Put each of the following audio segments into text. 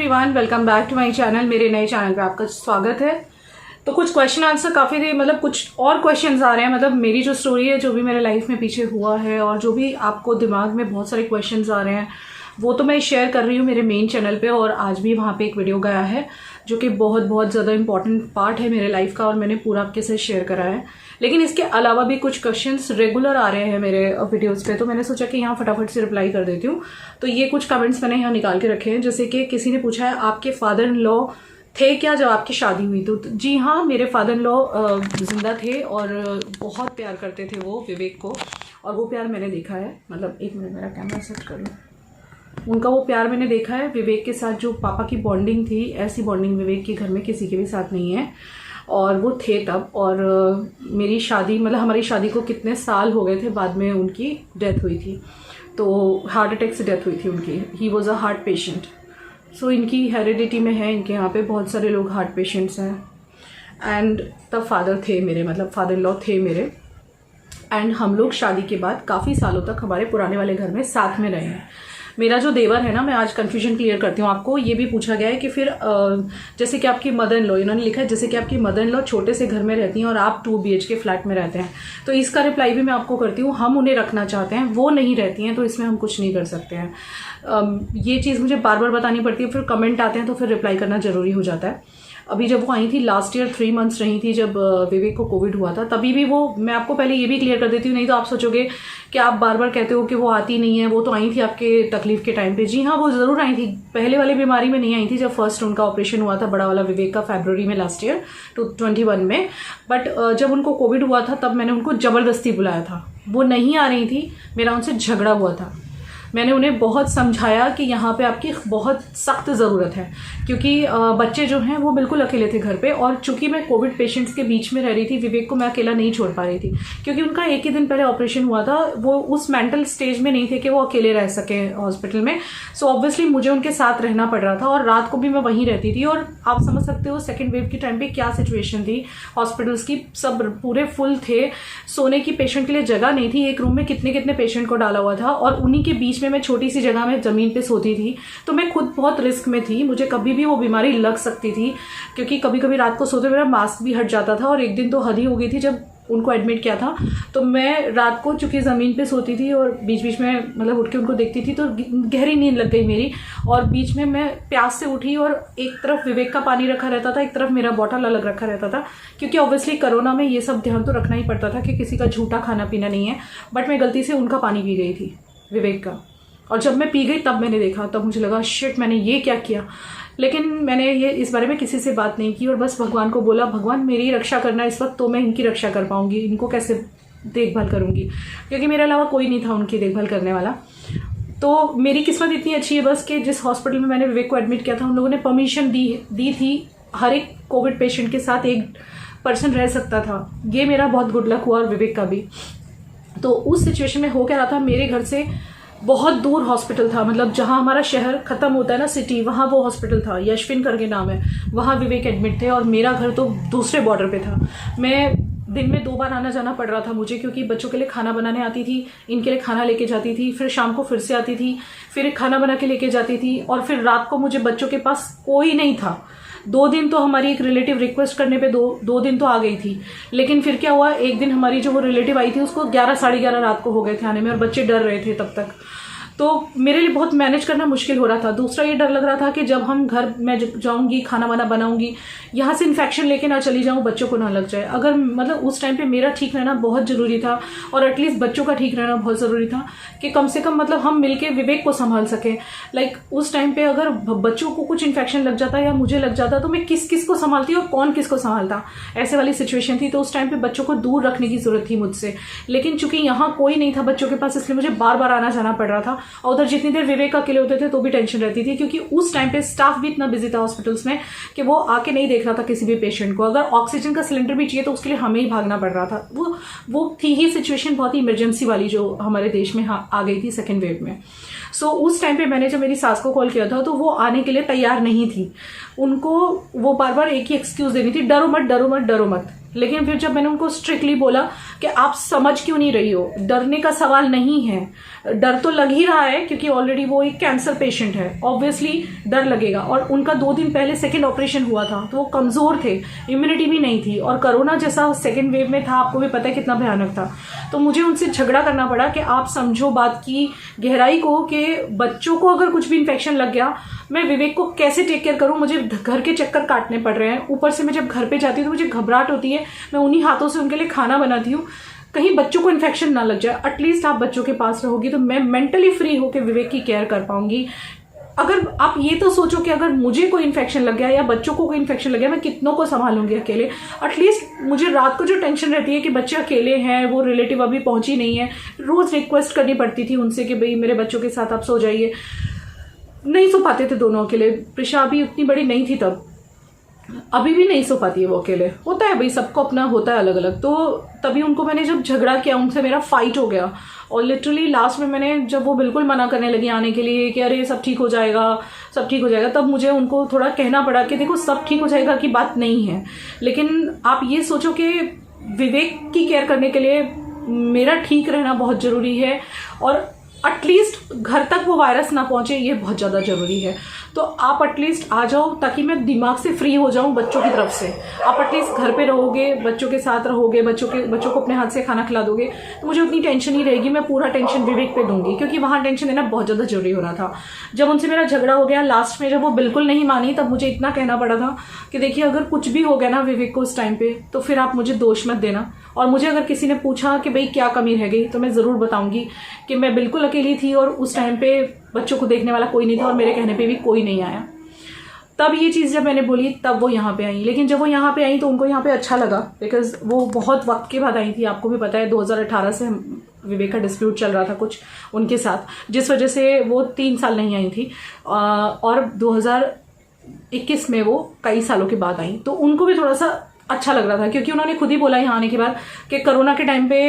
Everyone, welcome back to my channel. मेरे नए channel पे आपका स्वागत है। तो कुछ क्वेश्चन आंसर काफ़ी थे, मतलब कुछ और क्वेश्चंस आ रहे हैं। मतलब मेरी जो स्टोरी है, जो भी मेरे लाइफ में पीछे हुआ है और जो भी आपको दिमाग में बहुत सारे क्वेश्चंस आ रहे हैं, वो तो मैं शेयर कर रही हूँ मेरे मेन चैनल पे। और आज भी वहाँ पे एक वीडियो गया है जो कि बहुत ज़्यादा इंपॉर्टेंट पार्ट है मेरे लाइफ का, और मैंने पूरा आपके साथ शेयर करा है। लेकिन इसके अलावा भी कुछ क्वेश्चंस रेगुलर आ रहे हैं मेरे वीडियोस पे, तो मैंने सोचा कि यहाँ फटाफट से रिप्लाई कर देती हूँ। तो ये कुछ कमेंट्स मैंने यहाँ निकाल के रखे हैं। जैसे कि किसी ने पूछा है, आपके फादर इन लॉ थे क्या जब आपकी शादी हुई? तो जी हाँ, मेरे फादर इन लॉ जिंदा थे और बहुत प्यार करते थे वो विवेक को, और वो प्यार मैंने देखा है। मतलब एक मिनट, मेरा कैमरा सेट कर लूँ। उनका वो प्यार मैंने देखा है विवेक के साथ। जो पापा की बॉन्डिंग थी, ऐसी बॉन्डिंग विवेक के घर में किसी के भी साथ नहीं है, और वो थे तब। और मेरी शादी, मतलब हमारी शादी को कितने साल हो गए थे, बाद में उनकी डेथ हुई थी। तो हार्ट अटैक से डेथ हुई थी उनकी। He was a heart patient. So इनकी हेरिडिटी में है, इनके यहाँ पे बहुत सारे लोग हार्ट पेशेंट्स हैं। एंड तब फादर थे मेरे, मतलब फादर इन लॉ थे मेरे। एंड हम लोग शादी के बाद काफ़ी सालों तक हमारे पुराने वाले घर में साथ में रहे हैं। मेरा जो देवर है ना, मैं आज कंफ्यूजन क्लियर करती हूँ आपको। ये भी पूछा गया है कि फिर जैसे कि आपकी मदर इन लॉ, इन्होंने लिखा है जैसे कि आपकी मदर इन लॉ छोटे से घर में रहती हैं और आप 2 BHK फ्लैट में रहते हैं। तो इसका रिप्लाई भी मैं आपको करती हूँ। हम उन्हें रखना चाहते हैं, वो नहीं रहती हैं, तो इसमें हम कुछ नहीं कर सकते हैं। ये चीज़ मुझे बार बार बतानी पड़ती है, फिर कमेंट आते हैं तो फिर रिप्लाई करना ज़रूरी हो जाता है। अभी जब वो आई थी लास्ट ईयर 3 मंथ्स रही थी, जब विवेक को कोविड हुआ था, तभी भी वो, मैं आपको पहले ये भी क्लियर कर देती हूँ, नहीं तो आप सोचोगे कि आप बार बार कहते हो कि वो आती नहीं है। वो तो आई थी आपके तकलीफ के टाइम पे। जी हाँ, वो ज़रूर आई थी। पहले वाली बीमारी में नहीं आई थी, जब फर्स्ट उनका ऑपरेशन हुआ था बड़ा वाला विवेक का, फरवरी में लास्ट ईयर 2021 में। बट जब उनको कोविड हुआ था तब मैंने उनको ज़बरदस्ती बुलाया था। वो नहीं आ रही थी, मेरा उनसे झगड़ा हुआ था। मैंने उन्हें बहुत समझाया कि यहाँ पे आपकी बहुत सख्त ज़रूरत है, क्योंकि बच्चे जो हैं वो बिल्कुल अकेले थे घर पे। और चूंकि मैं कोविड पेशेंट्स के बीच में रह रही थी, विवेक को मैं अकेला नहीं छोड़ पा रही थी, क्योंकि उनका एक ही दिन पहले ऑपरेशन हुआ था। वो उस मेंटल स्टेज में नहीं थे कि वो अकेले रह सके हॉस्पिटल में। सो ऑब्वियसली मुझे उनके साथ रहना पड़ रहा था, और रात को भी मैं वहीं रहती थी। और आप समझ सकते हो सेकेंड वेव के टाइम पे क्या सिचुएशन थी हॉस्पिटल्स की। सब पूरे फुल थे, सोने की पेशेंट के लिए जगह नहीं थी। एक रूम में कितने कितने पेशेंट को डाला हुआ था, और उन्हीं के बीच में मैं छोटी सी जगह में जमीन पे सोती थी। तो मैं खुद बहुत रिस्क में थी, मुझे कभी भी वो बीमारी लग सकती थी, क्योंकि कभी कभी रात को सोते मेरा मास्क भी हट जाता था। और एक दिन तो हद ही हो गई थी जब उनको एडमिट किया था। तो मैं रात को चूंकि ज़मीन पे सोती थी और बीच बीच में मतलब उठ के उनको देखती थी, तो गहरी नींद लग गई मेरी। और बीच में मैं प्यास से उठी, और एक तरफ विवेक का पानी रखा रहता था, एक तरफ मेरा बॉटल अलग रखा रहता था, क्योंकि ऑब्वियसली कोरोना में ये सब ध्यान तो रखना ही पड़ता था कि किसी का झूठा खाना पीना नहीं है। बट मैं गलती से उनका पानी पी गई थी, विवेक का। और जब मैं पी गई तब मैंने देखा, तब मुझे लगा शिट, मैंने ये क्या किया। लेकिन मैंने ये इस बारे में किसी से बात नहीं की, और बस भगवान को बोला, भगवान मेरी रक्षा करना इस वक्त, तो मैं इनकी रक्षा कर पाऊंगी, इनको कैसे देखभाल करूंगी, क्योंकि मेरे अलावा कोई नहीं था उनकी देखभाल करने वाला। तो मेरी किस्मत इतनी अच्छी है बस कि जिस हॉस्पिटल में मैंने विवेक को एडमिट किया था, उन लोगों ने परमिशन दी थी, हर एक कोविड पेशेंट के साथ एक पर्सन रह सकता था। ये मेरा बहुत गुड लक हुआ, और विवेक का भी। तो उस सिचुएशन में हो क्या रहा था, मेरे घर से बहुत दूर हॉस्पिटल था, मतलब जहाँ हमारा शहर खत्म होता है ना, सिटी, वहाँ वो हॉस्पिटल था, यशविन करके नाम है। वहाँ विवेक एडमिट थे, और मेरा घर तो दूसरे बॉर्डर पे था। मैं दिन में 2 बार आना जाना पड़ रहा था मुझे, क्योंकि बच्चों के लिए खाना बनाने आती थी, इनके लिए खाना लेके जाती थी, फिर शाम को फिर से आती थी, फिर खाना बना के लेके जाती थी, और फिर रात को मुझे बच्चों के पास कोई नहीं था। 2 दिन तो हमारी एक रिलेटिव रिक्वेस्ट करने पे दो दिन तो आ गई थी। लेकिन फिर क्या हुआ, एक दिन हमारी जो वो रिलेटिव आई थी, उसको 11 साढ़े 11 रात को हो गए थे आने में, और बच्चे डर रहे थे तब तक। तो मेरे लिए बहुत मैनेज करना मुश्किल हो रहा था। दूसरा ये डर लग रहा था कि जब हम घर में जाऊंगी, खाना वाना बनाऊंगी, यहाँ से इन्फेक्शन लेके ना चली जाऊँ, बच्चों को ना लग जाए। अगर मतलब उस टाइम पे मेरा ठीक रहना बहुत ज़रूरी था, और एटलीस्ट बच्चों का ठीक रहना बहुत ज़रूरी था, कि कम से कम मतलब हम मिलके विवेक को संभाल सकें। लाइक उस टाइम पे अगर बच्चों को कुछ इन्फेक्शन लग जाता या मुझे लग जाता, तो मैं किस को संभालती और कौन किसको संभालता, ऐसे वाली सिचुएशन थी। तो उस टाइम पे बच्चों को दूर रखने की जरूरत थी मुझसे। लेकिन चूंकि यहाँ कोई नहीं था बच्चों के पास, इसलिए मुझे बार बार आना जाना पड़ रहा था। और उधर जितनी देर विवेक अकेले होते थे तो भी टेंशन रहती थी, क्योंकि उस टाइम पे स्टाफ भी इतना बिजी था हॉस्पिटल्स में कि वो आके नहीं देख रहा था किसी भी पेशेंट को। अगर ऑक्सीजन का सिलेंडर भी चाहिए तो उसके लिए हमें ही भागना पड़ रहा था। वो थी ही सिचुएशन बहुत ही इमरजेंसी वाली, जो हमारे देश में आ गई थी सेकेंड वेव में। सो उस टाइम पे मैंने जब मेरी सास को कॉल किया था, तो वो आने के लिए तैयार नहीं थी। उनको वो बार बार एक ही एक्सक्यूज देनी थी, डरो मत डरो मत डरो मत। लेकिन फिर जब मैंने उनको स्ट्रिक्टली बोला कि आप समझ क्यों नहीं रही हो, डरने का सवाल नहीं है, डर तो लग ही रहा है क्योंकि ऑलरेडी वो एक कैंसर पेशेंट है, ऑब्वियसली डर लगेगा। और उनका 2 दिन पहले सेकेंड ऑपरेशन हुआ था, तो वो कमजोर थे, इम्यूनिटी भी नहीं थी, और कोरोना जैसा सेकेंड वेव में था, आपको भी पता है कितना भयानक था। तो मुझे उनसे झगड़ा करना पड़ा कि आप समझो बात की गहराई को, कि बच्चों को अगर कुछ भी इन्फेक्शन लग गया, मैं विवेक को कैसे टेक केयर करूं, मुझे घर के चक्कर काटने पड़ रहे हैं। ऊपर से मैं जब घर पे जाती हूँ तो मुझे घबराहट होती है, मैं उन्हीं हाथों से उनके लिए खाना बनाती हूँ, कहीं बच्चों को इन्फेक्शन ना लग जाए। एटलीस्ट आप बच्चों के पास रहोगी तो मैं मेंटली फ्री होकर विवेक की केयर कर पाऊंगी। अगर आप ये तो सोचो कि अगर मुझे कोई इन्फेक्शन लग गया या बच्चों को कोई इन्फेक्शन लग गया, मैं कितनों को संभालूंगी अकेले। एटलीस्ट मुझे रात को जो टेंशन रहती है कि बच्चे अकेले हैं, वो रिलेटिव अभी पहुंची नहीं है, रोज रिक्वेस्ट करनी पड़ती थी उनसे कि भाई मेरे बच्चों के साथ आप सो जाइए। नहीं सो पाते थे दोनों अकेले। प्रिशा अभी उतनी बड़ी नहीं थी तब, अभी भी नहीं सो पाती है वो अकेले। होता है भाई, सबको अपना होता है अलग अलग। तो तभी उनको मैंने जब झगड़ा किया, उनसे मेरा फाइट हो गया, और लिटरली लास्ट में मैंने जब वो बिल्कुल मना करने लगी आने के लिए कि अरे सब ठीक हो जाएगा, सब ठीक हो जाएगा, तब मुझे उनको थोड़ा कहना पड़ा कि देखो सब ठीक हो जाएगा की बात नहीं है, लेकिन आप ये सोचो कि विवेक की केयर करने के लिए मेरा ठीक रहना बहुत जरूरी है, और एटलीस्ट घर तक वो वायरस ना पहुंचे, ये बहुत ज़्यादा ज़रूरी है। तो आप एटलीस्ट आ जाओ ताकि मैं दिमाग से फ्री हो जाऊं बच्चों की तरफ से। आप एटलीस्ट घर पे रहोगे, बच्चों के साथ रहोगे, बच्चों को अपने हाथ से खाना खिला दोगे, तो मुझे उतनी टेंशन नहीं रहेगी। मैं पूरा टेंशन विवेक पे दूंगी, क्योंकि वहाँ टेंशन देना बहुत ज़्यादा जरूरी हो रहा था। जब उनसे मेरा झगड़ा हो गया लास्ट में, जब वो बिल्कुल नहीं मानी, तब मुझे इतना कहना पड़ा था कि देखिए अगर कुछ भी हो गया ना विवेक को उस टाइम पे, तो फिर आप मुझे दोष मत देना, और मुझे अगर किसी ने पूछा कि भाई क्या कमी रह गई, तो मैं ज़रूर बताऊंगी कि मैं बिल्कुल अकेली थी और उस टाइम पे बच्चों को देखने वाला कोई नहीं था, और मेरे कहने पे भी कोई नहीं आया। तब ये चीज़ जब मैंने बोली तब वो यहाँ पे आई। लेकिन जब वो यहाँ पे आई तो उनको यहाँ पे अच्छा लगा, बिकॉज वो बहुत वक्त के बाद आई थी। आपको भी पता है 2018 से विवेक का डिस्प्यूट चल रहा था कुछ उनके साथ, जिस वजह से वो 3 साल नहीं आई थी, और 2021 में वो कई सालों के बाद आई। तो उनको भी थोड़ा सा अच्छा लग रहा था, क्योंकि उन्होंने खुद ही बोला यहाँ आने के बाद कि कोरोना के टाइम पे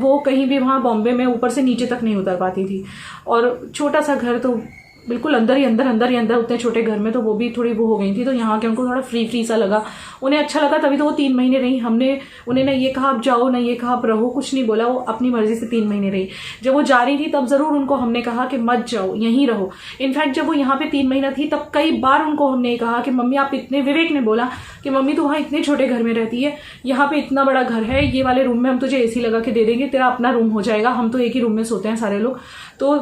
वो कहीं भी वहाँ बॉम्बे में ऊपर से नीचे तक नहीं उतर पाती थी, और छोटा सा घर, तो बिल्कुल अंदर ही अंदर उतने छोटे घर में, तो वो भी थोड़ी वो हो गई थी। तो यहाँ के उनको थोड़ा फ्री सा लगा, उन्हें अच्छा लगा, तभी तो वो 3 महीने रही। हमने उन्हें ना ये कहा आप जाओ, ना ये कहा आप रहो, कुछ नहीं बोला, वो अपनी मर्जी से 3 महीने रही। जब वो जा रही थी तब जरूर उनको हमने कहा कि मत जाओ, यहीं रहो। इनफैक्ट जब वो यहाँ पे 3 महीना थी तब कई बार उनको हमने कहा कि मम्मी आप इतने, विवेक ने बोला कि मम्मी तू वहाँ इतने छोटे घर में रहती है, यहाँ पे इतना बड़ा घर है, ये वाले रूम में हम तुझे AC लगा के दे देंगे, तेरा अपना रूम हो जाएगा, हम तो एक ही रूम में सोते हैं सारे लोग, तो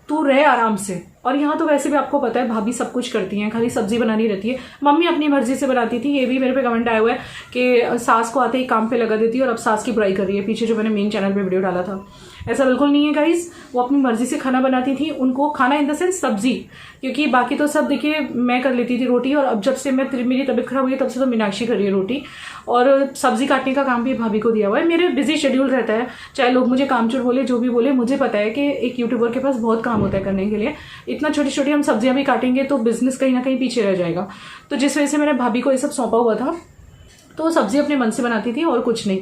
तू रहे आराम से। और यहाँ तो वैसे भी आपको पता है भाभी सब कुछ करती हैं, खाली सब्जी बनानी रहती है। मम्मी अपनी मर्जी से बनाती थी, ये भी मेरे पे कमेंट आया हुआ है कि सास को आते ही काम पे लगा देती है, और अब सास की बुराई कर रही है पीछे, जो मैंने मेन चैनल पे वीडियो डाला था। ऐसा बिल्कुल नहीं है गाइज, वो अपनी मर्जी से खाना बनाती थी। उनको खाना इन द सेंस सब्जी, क्योंकि बाकी तो सब देखिए मैं कर लेती थी रोटी, और अब जब से मेरी तबीयत खराब हुई तब से तो मीनाक्षी कर रही है रोटी, और सब्जी काटने का काम भी भाभी को दिया हुआ है। मेरे बिजी शेड्यूल रहता है, चाहे लोग मुझे कामचोर बोले, जो भी बोले, मुझे पता है कि एक यूट्यूबर के पास बहुत काम होता है करने के लिए। इतना छोटी छोटी हम सब्जियां भी काटेंगे तो बिजनेस कहीं ना कहीं पीछे रह जाएगा। तो जिस वजह से मैंने भाभी को ये सब सौंपा हुआ था, तो वो सब्जी अपने मन से बनाती थी और कुछ नहीं।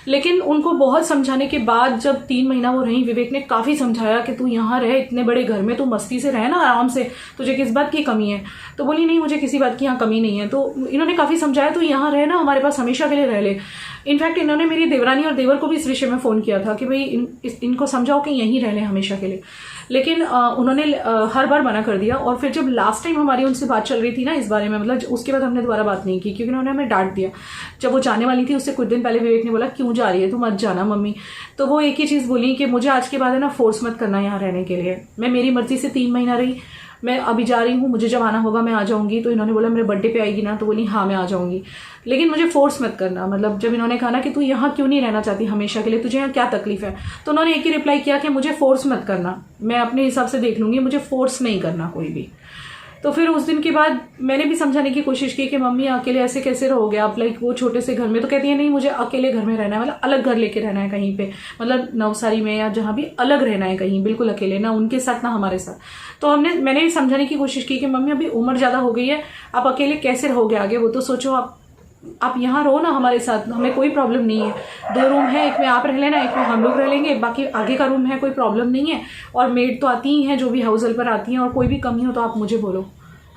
लेकिन उनको बहुत समझाने के बाद जब 3 महीना वो रही, विवेक ने काफी समझाया कि तू यहाँ रहे, इतने बड़े घर में, तू मस्ती से रहे ना आराम से, तुझे किस बात की कमी है। तो बोली नहीं मुझे किसी बात की यहाँ कमी नहीं है। तो इन्होंने काफी समझाया, तू यहाँ रहे ना, हमारे पास हमेशा के लिए रह ले। इनफैक्ट इन्होंने मेरी देवरानी और देवर को भी इस विषय में फोन किया था कि भाई इनको समझाओ कि यहीं रह लें हमेशा के लिए, लेकिन उन्होंने हर बार मना कर दिया। और फिर जब लास्ट टाइम हमारी उनसे बात चल रही थी ना इस बारे में, मतलब उसके बाद हमने दोबारा बात नहीं की, क्योंकि उन्होंने हमें डांट दिया। जब वो जाने वाली थी उससे कुछ दिन पहले विवेक ने बोला क्यों जा रही है, तू मत जाना मम्मी। तो वो एक ही चीज बोली कि मुझे आज के बाद है ना फोर्स मत करना यहाँ रहने के लिए। मैं मेरी मर्जी से 3 महीना रही, मैं अभी जा रही हूँ, मुझे जब आना होगा मैं आ जाऊंगी। तो इन्होंने बोला मेरे बर्थडे पे आएगी ना, तो बोली हाँ मैं आ जाऊंगी, लेकिन मुझे फोर्स मत करना। मतलब जब इन्होंने कहा ना कि तू यहाँ क्यों नहीं रहना चाहती हमेशा के लिए, तुझे यहाँ क्या तकलीफ है, तो उन्होंने एक ही रिप्लाई किया कि मुझे फोर्स मत करना, मैं अपने हिसाब से देख लूंगी, मुझे फोर्स नहीं करना कोई भी। तो फिर उस दिन के बाद मैंने भी समझाने की कोशिश की कि मम्मी अकेले ऐसे कैसे रहोगे आप, लाइक वो छोटे से घर में। तो कहती है नहीं मुझे अकेले घर में रहना है, मतलब अलग घर लेके रहना है कहीं पे, मतलब नवसारी में या जहां भी अलग रहना है कहीं, बिल्कुल अकेले, ना उनके साथ ना हमारे साथ। तो मैंने भी समझाने की कोशिश की कि मम्मी अभी उम्र ज्यादा हो गई है, आप अकेले कैसे रहोगे आगे, वो तो सोचो आप यहाँ रहो ना हमारे साथ, हमें कोई प्रॉब्लम नहीं है। 2 रूम है, एक में आप रह लेना, एक में हम लोग रह लेंगे, बाकी आगे का रूम है, कोई प्रॉब्लम नहीं है। और मेड तो आती ही है जो भी हाउस हेल्पर आती हैं, और कोई भी कमी हो तो आप मुझे बोलो,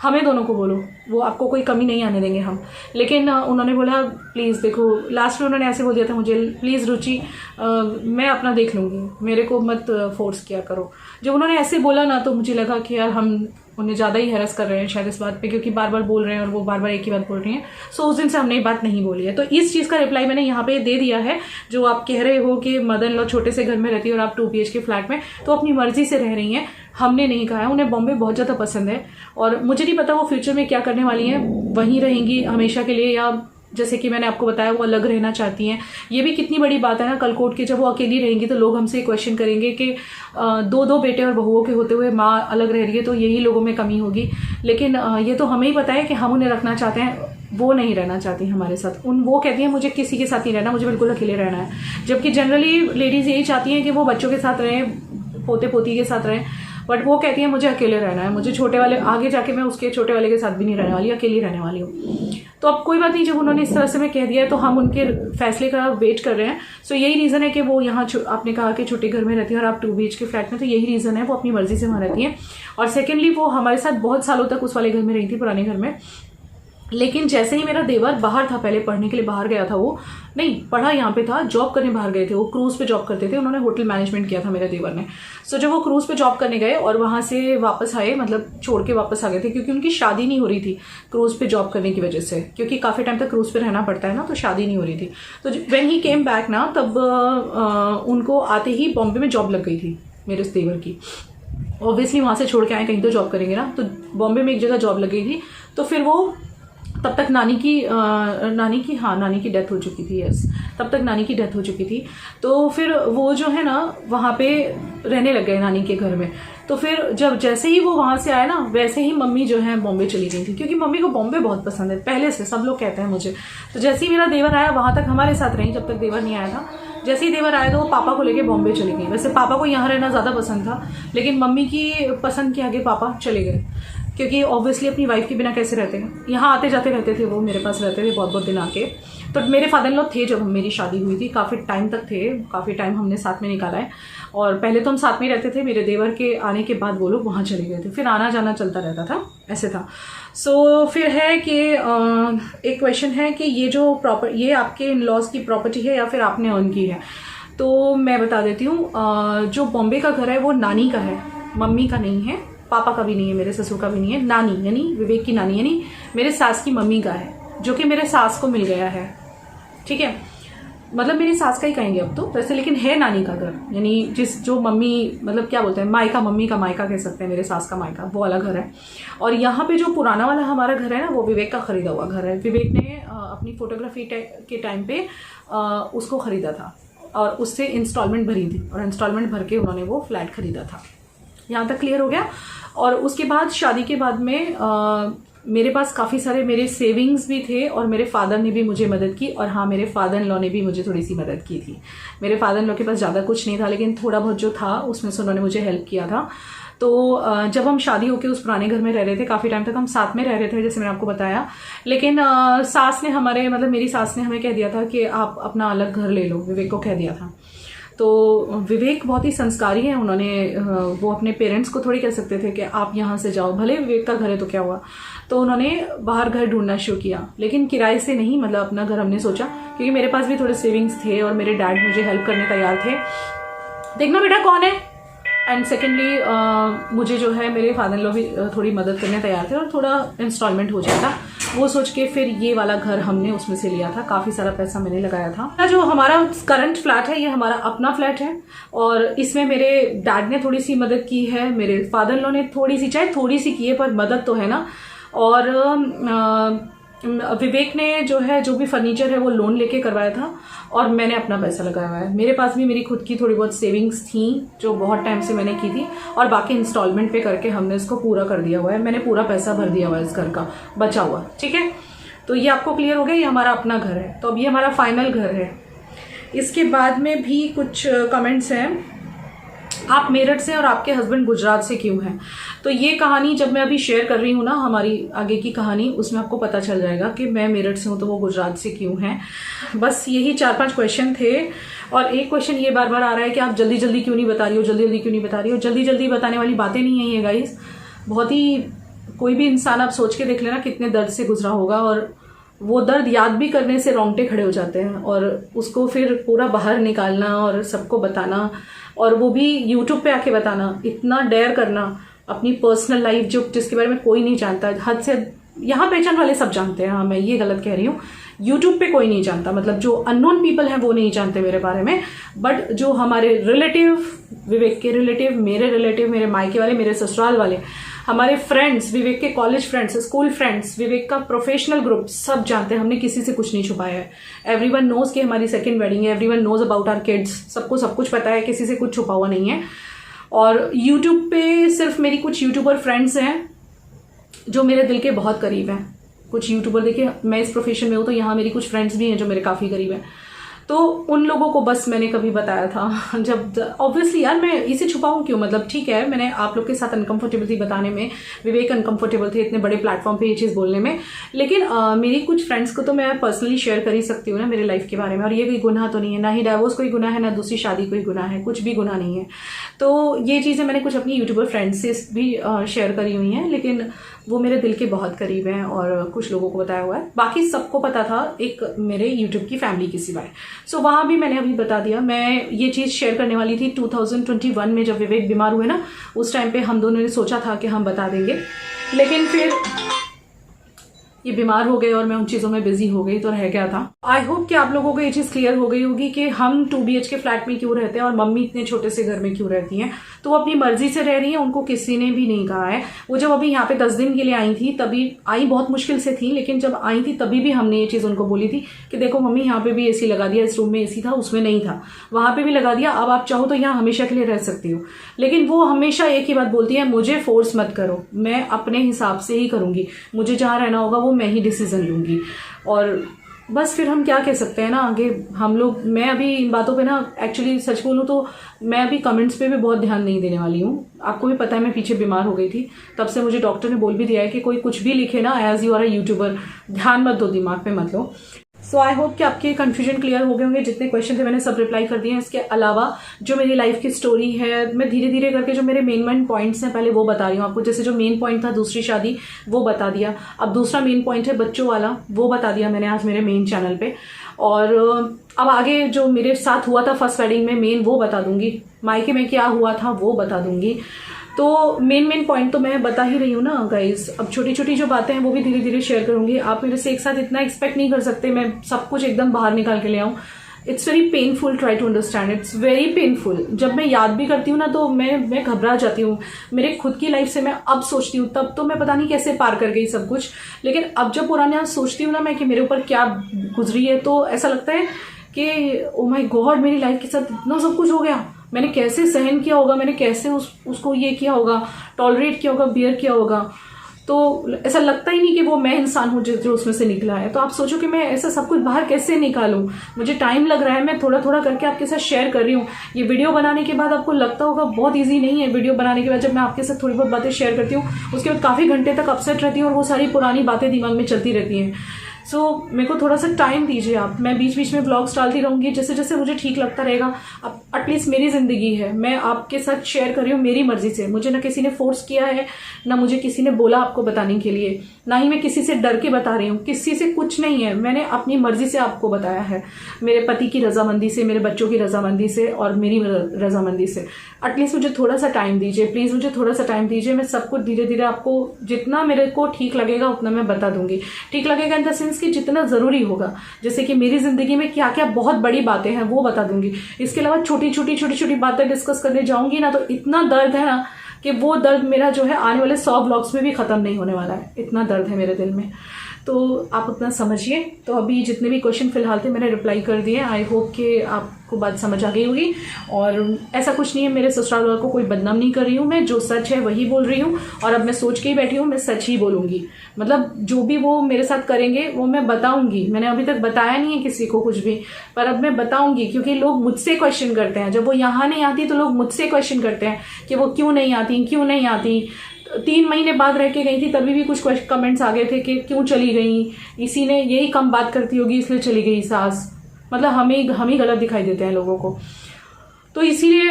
हमें दोनों को बोलो, वो आपको कोई कमी नहीं आने देंगे हम। लेकिन उन्होंने बोला प्लीज़ देखो, लास्ट में उन्होंने ऐसे बोल दिया था मुझे, प्लीज़ रुचि मैं अपना देख लूँगी, मेरे को मत फोर्स किया करो। जब उन्होंने ऐसे बोला ना तो मुझे लगा कि यार हम उन्हें ज़्यादा ही हैरस कर रहे हैं शायद इस बात पे, क्योंकि बार बार बोल रहे हैं और वो बार बार एक ही बात बोल रही हैं। सो उस दिन से हमने ये बात नहीं बोली है। तो इस चीज़ का रिप्लाई मैंने यहाँ पे दे दिया है। जो आप कह रहे हो कि मदर इन लॉ छोटे से घर में रहती है और आप 2 BHK फ्लैट में, तो अपनी मर्जी से रह रही हैं, हमने नहीं कहा है। उन्हें बॉम्बे बहुत ज़्यादा पसंद है और मुझे नहीं पता वो फ्यूचर में क्या करने वाली हैं, वहीं रहेंगी हमेशा के लिए या जैसे कि मैंने आपको बताया वो अलग रहना चाहती हैं। ये भी कितनी बड़ी बात है ना, कल कोर्ट के जब वो अकेली रहेंगी तो लोग हमसे क्वेश्चन करेंगे कि 2 बेटे और बहुओं के होते हुए माँ अलग रह रही है, तो यही लोगों में कमी होगी। लेकिन ये तो हमें ही पता है कि हम उन्हें रखना चाहते हैं, वो नहीं रहना चाहती हमारे साथ। वो कहती हैं मुझे किसी के साथ नहीं रहना, मुझे बिल्कुल अकेले रहना है। जबकि जनरली लेडीज़ यही चाहती हैं कि वो बच्चों के साथ रहें, पोते पोती के साथ रहें, बट वो कहती है मुझे अकेले रहना है, मुझे छोटे वाले आगे जाके मैं उसके छोटे वाले के साथ भी नहीं रहने वाली, अकेली रहने वाली हूँ। तो अब कोई बात नहीं, जब उन्होंने इस तरह से मैं कह दिया है तो हम उनके फैसले का वेट कर रहे हैं। सो यही रीज़न है कि वो यहाँ आपने कहा कि छोटे घर में रहती है और आप 2 BHK फ्लैट में, तो यही रीज़न है, वो अपनी मर्जी से वहाँ रहती हैं। और सेकेंडली वो हमारे साथ बहुत सालों तक उस वाले घर में रही थी, पुराने घर में। लेकिन जैसे ही मेरा देवर बाहर था, पहले पढ़ने के लिए बाहर गया था, वो नहीं पढ़ा यहाँ पे था, जॉब करने बाहर गए थे, वो क्रूज़ पे जॉब करते थे, उन्होंने होटल मैनेजमेंट किया था मेरे देवर ने। सो जब वो क्रूज़ पे जॉब करने गए और वहाँ से वापस आए, मतलब छोड़ के वापस आ गए थे, क्योंकि उनकी शादी नहीं हो रही थी क्रूज़ पे जॉब करने की वजह से, क्योंकि काफ़ी टाइम तक क्रूज़ पे रहना पड़ता है ना, तो शादी नहीं हो रही थी। तो व्हेन ही केम बैक ना, तब उनको आते ही बॉम्बे में जॉब लग गई थी मेरे उस देवर की। ऑब्वियसली वहाँ से छोड़ के आए, कहीं तो जॉब करेंगे ना, तो बॉम्बे में एक जगह जॉब लग गई थी। तो फिर वो तब तक नानी की डेथ हो चुकी थी। यस, तब तक नानी की डेथ हो चुकी थी। तो फिर वो जो है ना वहाँ पे रहने लग गए नानी के घर में। तो फिर जब जैसे ही वो वहाँ से आए ना, वैसे ही मम्मी जो है बॉम्बे चली गई थी, क्योंकि मम्मी को बॉम्बे बहुत पसंद है पहले से, सब लोग कहते हैं मुझे। तो जैसे ही मेरा देवर आया, वहाँ तक हमारे साथ रही जब तक देवर नहीं आया था। जैसे ही देवर आया तो वो पापा को लेके बॉम्बे चली गई। वैसे पापा को यहाँ रहना ज़्यादा पसंद था, लेकिन मम्मी की पसंद के आगे पापा चले गए, क्योंकि ऑब्वियसली अपनी वाइफ के बिना कैसे रहते हैं। यहाँ आते जाते रहते थे, वो मेरे पास रहते थे बहुत दिन आके। तो मेरे फादर इन लॉ थे जब मेरी शादी हुई थी, काफ़ी टाइम तक थे, काफ़ी टाइम हमने साथ में निकाला है। और पहले तो हम साथ में रहते थे, मेरे देवर के आने के बाद वो लोग वहाँ चले गए थे, फिर आना जाना चलता रहता था, ऐसे था। सो फिर है कि एक क्वेश्चन है कि ये आपके इन लॉज की प्रॉपर्टी है या फिर आपने अर्न की है। तो मैं बता देती हूँ, जो बॉम्बे का घर है वो नानी का है, मम्मी का नहीं है, पापा का भी नहीं है, मेरे ससुर का भी नहीं है। नानी यानी विवेक की नानी यानी मेरे सास की मम्मी का है, जो कि मेरे सास को मिल गया है। ठीक है, मतलब मेरी सास का ही कहेंगे अब तो वैसे, लेकिन है नानी का घर, यानी जो मम्मी मतलब क्या बोलते हैं, मायका, मम्मी का मायका कह सकते हैं, मेरे सास का मायका, वो वाला घर है। और यहाँ पे जो पुराना वाला हमारा घर है ना, वो विवेक का खरीदा हुआ घर है। विवेक ने अपनी फोटोग्राफी के टाइम पे उसको खरीदा था और उससे इंस्टॉलमेंट भरी थी, और इंस्टॉलमेंट भर के उन्होंने वो फ्लैट खरीदा था। यहाँ तक क्लियर हो गया। और उसके बाद शादी के बाद में मेरे पास काफ़ी सारे मेरे सेविंग्स भी थे, और मेरे फादर ने भी मुझे मदद की, और हाँ मेरे फादर इन लॉ ने भी मुझे थोड़ी सी मदद की थी। मेरे फादर इन लॉ के पास ज़्यादा कुछ नहीं था, लेकिन थोड़ा बहुत जो था उसमें से उन्होंने मुझे हेल्प किया था। तो जब हम शादी होकर उस पुराने घर में रह रहे थे, काफ़ी टाइम तक हम साथ में रह रहे थे, जैसे मैंने आपको बताया। लेकिन सास ने मेरी सास ने हमें कह दिया था कि आप अपना अलग घर ले लो, विवेक को कह दिया था। तो विवेक बहुत ही संस्कारी है, वो अपने पेरेंट्स को थोड़ी कह सकते थे कि आप यहाँ से जाओ, भले विवेक का घर है तो क्या हुआ। तो उन्होंने बाहर घर ढूंढना शुरू किया, लेकिन किराए से नहीं, मतलब अपना घर हमने सोचा, क्योंकि मेरे पास भी थोड़े सेविंग्स थे और मेरे डैड मुझे हेल्प करने तैयार थे। देखना बेटा कौन है। एंड सेकेंडली मुझे जो है मेरे फादर इन लॉ भी थोड़ी मदद करने तैयार थे, और थोड़ा इंस्टॉलमेंट हो जाता, वो सोच के फिर ये वाला घर हमने उसमें से लिया था। काफ़ी सारा पैसा मैंने लगाया था। जो हमारा करंट फ्लैट है, ये हमारा अपना फ्लैट है, और इसमें मेरे डैड ने थोड़ी सी मदद की है, मेरे फादर इन लॉ ने थोड़ी सी, चाहे थोड़ी सी की है पर मदद तो है ना। और विवेक ने जो भी फर्नीचर है वो लोन लेके करवाया था, और मैंने अपना पैसा लगाया हुआ है। मेरे पास भी मेरी खुद की थोड़ी बहुत सेविंग्स थी जो बहुत टाइम से मैंने की थी, और बाकी इंस्टॉलमेंट पे करके हमने इसको पूरा कर दिया हुआ है। मैंने पूरा पैसा भर दिया हुआ है इस घर का बचा हुआ। ठीक है, तो ये आपको क्लियर हो गया, ये हमारा अपना घर है। तो अब ये हमारा फाइनल घर है। इसके बाद में भी कुछ कमेंट्स हैं, आप मेरठ से और आपके हस्बैंड गुजरात से क्यों हैं। तो ये कहानी जब मैं अभी शेयर कर रही हूँ ना, हमारी आगे की कहानी, उसमें आपको पता चल जाएगा कि मैं मेरठ से हूँ तो वो गुजरात से क्यों हैं। बस यही 4-5 क्वेश्चन थे। और एक क्वेश्चन ये बार बार आ रहा है कि आप जल्दी जल्दी क्यों नहीं बता रही हो, जल्दी जल्दी क्यों नहीं बता रही हो। जल्दी जल्दी बताने वाली बातें नहीं है ये गाइस, बहुत ही कोई भी इंसान आप सोच के देख लेना कितने दर्द से गुजरा होगा, और वो दर्द याद भी करने से रोंगटे खड़े हो जाते हैं, और उसको फिर पूरा बाहर निकालना और सबको बताना, और वो भी यूट्यूब पे आके बताना, इतना डेयर करना अपनी पर्सनल लाइफ जो जिसके बारे में कोई नहीं जानता। हद से यहाँ पहचान वाले सब जानते हैं, हाँ मैं ये गलत कह रही हूँ, यूट्यूब पे कोई नहीं जानता, मतलब जो अननोन पीपल हैं वो नहीं जानते मेरे बारे में, बट जो हमारे रिलेटिव, विवेक के रिलेटिव, मेरे मायके वाले, मेरे ससुराल वाले, हमारे फ्रेंड्स, विवेक के कॉलेज फ्रेंड्स, स्कूल फ्रेंड्स, विवेक का प्रोफेशनल ग्रुप, सब जानते हैं। हमने किसी से कुछ नहीं छुपाया है। एवरीवन नोज कि हमारी सेकंड वेडिंग है, everyone knows about our kids, सबको सब कुछ पता है, किसी से कुछ छुपा हुआ नहीं है। और यूट्यूब पे सिर्फ मेरी कुछ यूट्यूबर फ्रेंड्स हैं जो मेरे दिल के बहुत करीब हैं। कुछ यूट्यूबर, देखिए मैं इस प्रोफेशन में हूँ तो यहाँ मेरी कुछ फ्रेंड्स भी हैं जो मेरे काफ़ी करीब हैं, तो उन लोगों को बस मैंने कभी बताया था। जब ऑब्वियसली यार मैं इसे छुपाऊं क्यों, मतलब ठीक है मैंने आप लोग के साथ अनकंफर्टेबल थी बताने में, विवेक अनकंफर्टेबल थे इतने बड़े प्लेटफॉर्म पे ये चीज़ बोलने में, लेकिन मेरी कुछ फ्रेंड्स को तो मैं पर्सनली शेयर कर ही सकती हूँ ना मेरे लाइफ के बारे में। और ये कोई गुनाह तो नहीं है, ना ही डाइवोर्स कोई गुनाह है, ना दूसरी शादी कोई गुनाह है, कुछ भी गुनाह नहीं है। तो ये चीज़ें मैंने कुछ अपनी यूट्यूबर फ्रेंड्स से भी शेयर करी हुई हैं, लेकिन वो मेरे दिल के बहुत करीब हैं और कुछ लोगों को बताया हुआ है। बाकी सबको पता था एक मेरे यूट्यूब की फैमिली के सिवाय। सो वहाँ भी मैंने अभी बता दिया। मैं ये चीज़ शेयर करने वाली थी 2021 में, जब विवेक बीमार हुए ना, उस टाइम पे हम दोनों ने सोचा था कि हम बता देंगे, लेकिन फिर ये बीमार हो गए और मैं उन चीज़ों में बिजी हो गई, तो रह गया था। आई होप कि आप लोगों को ये चीज़ क्लियर हो गई होगी कि हम 2 BHK फ्लैट में क्यों रहते हैं और मम्मी इतने छोटे से घर में क्यों रहती हैं। तो वो अपनी मर्जी से रह रही हैं, उनको किसी ने भी नहीं कहा है। वो जब अभी यहाँ पे 10 दिन के लिए आई थी, तभी आई बहुत मुश्किल से थी, लेकिन जब आई थी तभी भी हमने ये चीज़ उनको बोली थी कि देखो मम्मी यहाँ पे भी AC लगा दिया, इस रूम में AC था उसमें नहीं था, वहाँ पे भी लगा दिया, अब आप चाहो तो यहाँ हमेशा के लिए रह सकती हो। लेकिन वो हमेशा एक ही बात बोलती है, मुझे फोर्स मत करो, मैं अपने हिसाब से ही करूँगी, मुझे जहाँ रहना होगा वो मैं ही डिसीजन लूँगी। और बस फिर हम क्या कह सकते हैं ना आगे हम लोग। मैं अभी इन बातों पे ना एक्चुअली सच बोलूँ तो मैं अभी कमेंट्स पे भी बहुत ध्यान नहीं देने वाली हूँ। आपको भी पता है मैं पीछे बीमार हो गई थी, तब से मुझे डॉक्टर ने बोल भी दिया है कि कोई कुछ भी लिखे ना, as you are a YouTuber, ध्यान मत दो, दिमाग पे मत लो। सो आई होप कि आपके कन्फ्यूजन क्लियर हो गए होंगे। जितने क्वेश्चन थे मैंने सब रिप्लाई कर दिए हैं। इसके अलावा जो मेरी लाइफ की स्टोरी है, मैं धीरे धीरे करके जो मेरे मेन पॉइंट्स हैं पहले वो बता रही हूँ आपको। जैसे जो मेन पॉइंट था दूसरी शादी, वो बता दिया। अब दूसरा मेन पॉइंट है बच्चों वाला, वो बता दिया मैंने आज मेरे मेन चैनल पे। और अब आगे जो मेरे साथ हुआ था फर्स्ट वेडिंग में मेन, वो बता दूंगी। मायके में क्या हुआ था वो बता दूंगी। तो मेन पॉइंट तो मैं बता ही रही हूँ ना गाइज। अब छोटी छोटी जो बातें हैं वो भी धीरे धीरे शेयर करूंगी। आप मेरे से एक साथ इतना एक्सपेक्ट नहीं कर सकते मैं सब कुछ एकदम बाहर निकाल के ले आऊँ। It's very painful, try to understand, it's very painful. जब मैं याद भी करती हूँ ना तो मैं घबरा जाती हूँ। मेरे खुद की लाइफ से मैं अब सोचती हूँ, तब तो मैं पता नहीं कैसे पार कर गई सब कुछ, लेकिन अब जब पुराना सोचती हूँ ना मैं कि मेरे ऊपर क्या गुजरी है, तो ऐसा लगता है कि ओ माय गॉड मेरी लाइफ के साथ इतना सब कुछ हो गया, मैंने कैसे सहन किया होगा, मैंने कैसे उसको ये किया होगा, टॉलरेट किया होगा, बियर किया होगा। तो ऐसा लगता ही नहीं कि वो मैं इंसान हूँ जो उसमें से निकला है। तो आप सोचो कि मैं ऐसा सब कुछ बाहर कैसे निकालूं। मुझे टाइम लग रहा है, मैं थोड़ा थोड़ा करके आपके साथ शेयर कर रही हूँ। ये वीडियो बनाने के बाद आपको लगता होगा बहुत ईजी नहीं है। वीडियो बनाने के बाद जब मैं आपके साथ थोड़ी बहुत बातें शेयर करती हूँ, उसके बाद काफ़ी घंटे तक अपसेट रहती हूँ और वो सारी पुरानी बातें दिमाग में चलती रहती हैं। सो मेरे को थोड़ा सा टाइम दीजिए आप। मैं बीच बीच में ब्लॉग्स डालती रहूँगी जैसे जैसे मुझे ठीक लगता रहेगा। अब एटलीस्ट मेरी ज़िंदगी है, मैं आपके साथ शेयर कर रही हूँ मेरी मर्जी से। मुझे ना किसी ने फोर्स किया है, ना मुझे किसी ने बोला आपको बताने के लिए, ना ही मैं किसी से डर के बता रही हूँ। किसी से कुछ नहीं है, मैंने अपनी मर्जी से आपको बताया है, मेरे पति की रजामंदी से, मेरे बच्चों की रजामंदी से और मेरी रजामंदी से। एटलीस्ट मुझे थोड़ा सा टाइम दीजिए प्लीज़, मुझे थोड़ा सा टाइम दीजिए। मैं सब कुछ धीरे धीरे आपको जितना मेरे को ठीक लगेगा उतना मैं बता दूंगी। ठीक लगेगा इन द सेंस कि जितना ज़रूरी होगा, जैसे कि मेरी ज़िंदगी में क्या क्या बहुत बड़ी बातें हैं वो बता दूंगी। इसके अलावा छोटी छोटी बातें डिस्कस करने जाऊंगी ना तो इतना दर्द है ना कि वो दर्द मेरा जो है आने वाले 100 ब्लॉग्स में भी ख़त्म नहीं होने वाला है। इतना दर्द है मेरे दिल में, तो आप उतना समझिए। तो अभी जितने भी क्वेश्चन फिलहाल थे मैंने रिप्लाई कर दिए। आई होप कि आपको बात समझ आ गई होगी। और ऐसा कुछ नहीं है, मेरे ससुराल वालों को कोई बदनाम नहीं कर रही हूँ मैं, जो सच है वही बोल रही हूँ। और अब मैं सोच के ही बैठी हूँ, मैं सच ही बोलूँगी। मतलब जो भी वो मेरे साथ करेंगे वो मैं बताऊँगी। मैंने अभी तक बताया नहीं है किसी को कुछ भी, पर अब मैं बताऊँगी क्योंकि लोग मुझसे क्वेश्चन करते हैं। जब वो यहाँ नहीं आती तो लोग मुझसे क्वेश्चन करते हैं कि वो क्यों नहीं आती। 3 महीने बाद रह के गई थी तभी भी कुछ कमेंट्स आ गए थे कि क्यों चली गई, इसी ने यही कम बात करती होगी इसलिए चली गई सास। मतलब हम ही गलत दिखाई देते हैं लोगों को। तो इसीलिए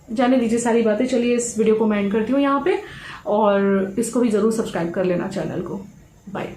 जाने दीजिए सारी बातें। चलिए इस वीडियो को मैं एंड करती हूँ यहाँ पे। और इसको भी ज़रूर सब्सक्राइब कर लेना चैनल को। बाय।